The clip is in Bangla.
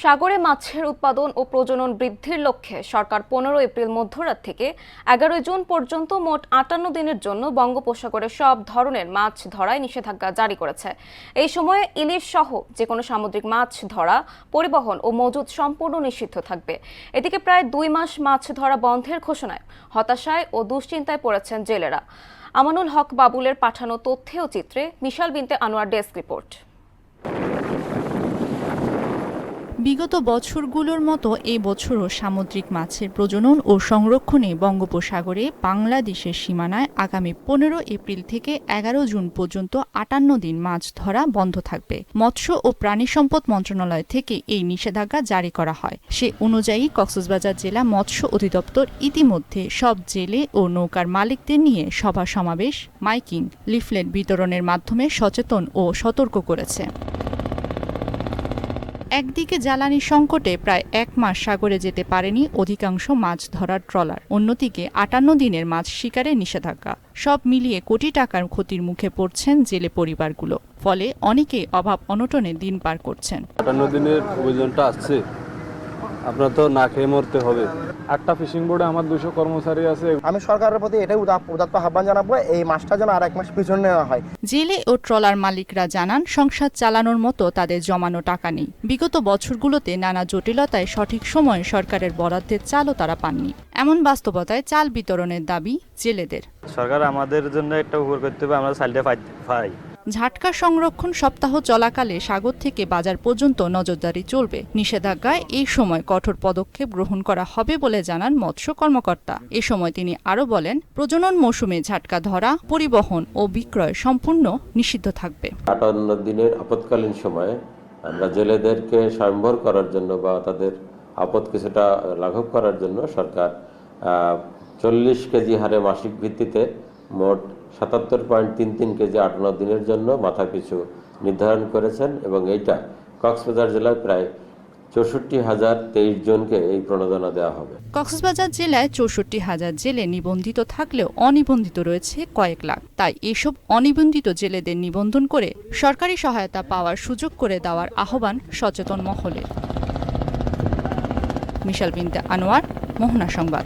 সাগরে মাছের উৎপাদন ও প্রজনন বৃদ্ধির লক্ষ্যে সরকার 15 এপ্রিল মধ্যরাত থেকে 11 জুন পর্যন্ত মোট 58 দিনের জন্য বঙ্গোপসাগরে সব ধরনের মাছ ধরায় নিষেধাজ্ঞা জারি করেছে। এই সময়ে ইলিশ সহ যে কোনো সামুদ্রিক মাছ ধরা, পরিবহন ও মজুত সম্পূর্ণ নিষিদ্ধ থাকবে। এদিকে প্রায় 2 মাস মাছ ধরা বন্ধের ঘোষণায় হতাশায় ও দুশ্চিন্তায় পড়েছেন জেলেরা। আমানুল হক বাবুলের পাঠানো তথ্যে ও চিত্রে মিশাল বিনতে আনোয়ার, ডেস্ক রিপোর্ট। বিগত বছরগুলোর মতো এই বছরও সামুদ্রিক মাছের প্রজনন ও সংরক্ষণে বঙ্গোপসাগরে বাংলাদেশের সীমানায় আগামী 15 এপ্রিল থেকে 11 জুন পর্যন্ত 58 দিন মাছ ধরা বন্ধ থাকবে। মৎস্য ও প্রাণী সম্পদ মন্ত্রণালয় থেকে এই নিষেধাজ্ঞা জারি করা হয়। সে অনুযায়ী কক্সবাজার জেলা মৎস্য অধিদপ্তর ইতিমধ্যে সব জেলে ও নৌকার মালিকদের নিয়ে সভা সমাবেশ, মাইকিং, লিফলেট বিতরণের মাধ্যমে সচেতন ও সতর্ক করেছে। একদিকে জ্বালানি সংকটে প্রায় 1 মাস সাগরে যেতে পারেনি অধিকাংশ মাছ ধরার ট্রলার, অন্যদিকে 58 দিনের মাছ শিকারে নিষেধাজ্ঞা। সব মিলিয়ে কোটি টাকার ক্ষতির মুখে পড়ছেন জেলে পরিবারগুলো। ফলে অনেকেই অভাব অনটনে দিন পার করছেন। 58 দিনের ওজনটা আসছে, আপনার তো না খেয়ে মরতে হবে। 8টা ফিশিং বোর্ডে আমার 200 কর্মচারী আছে। আমি সরকারের প্রতি এটাই উদাত্ত আহ্বান জানাবো, এই মাসটা যেন আর 1 মাস পিছনে নেওয়া হয়। জেলে ও ট্রলার মালিকরা জানান, সংসার চালানোর মতো তাদের জমানো টাকা নেই। বিগত বছরগুলোতে নানা জটিলতায় সঠিক সময়ে সরকারের বরাদ্দের চালও তারা পাননি। এমন বাস্তবতায় চাল বিতরণের দাবি জেলেদের। সরকার আমাদের জন্য একটা উপকার করতে হবে, আমরা চালটা পাই। ঝাটকা সংরক্ষণ সপ্তাহ চলাকালে সাগর থেকে বাজার পর্যন্ত নজরদারি চলবে। নিষেধাজ্ঞায় এই সময় কঠোর পদক্ষেপ গ্রহণ করা হবে বলে জানান মৎস্য কর্মকর্তা। এ সময় তিনি আরও বলেন, প্রজনন মৌসুমে ঝাটকা ধরা, পরিবহন ও বিক্রয় সম্পূর্ণ নিষিদ্ধ থাকবে। 58 দিনের আপৎকালীন সময়ে আমরা জেলেদেরকে স্বয়ম্বর করার জন্য বা তাদের আপদ কিছুটা লাঘব করার জন্য সরকার 40 কেজি হারে মাসিক ভিত্তিতে মোট 77.33 কেজি 58 দিনের জন্য মাথা পিছু নির্ধারণ করেছেন এবং এইটা কক্সবাজার জেলায় প্রায় 64,023 জনকে এই প্রণোদনা দেওয়া হবে। কক্সবাজার জেলায় 64,000 জেলে নিবন্ধিত থাকলেও অনিবন্ধিত রয়েছে কয়েক লাখ। তাই এসব অনিবন্ধিত জেলেদের নিবন্ধন করে সরকারি সহায়তা পাওয়ার সুযোগ করে দেওয়ার আহ্বান সচেতন মহলের। মিশাল বিনতে আনোয়ার, মোহনা সংবাদ।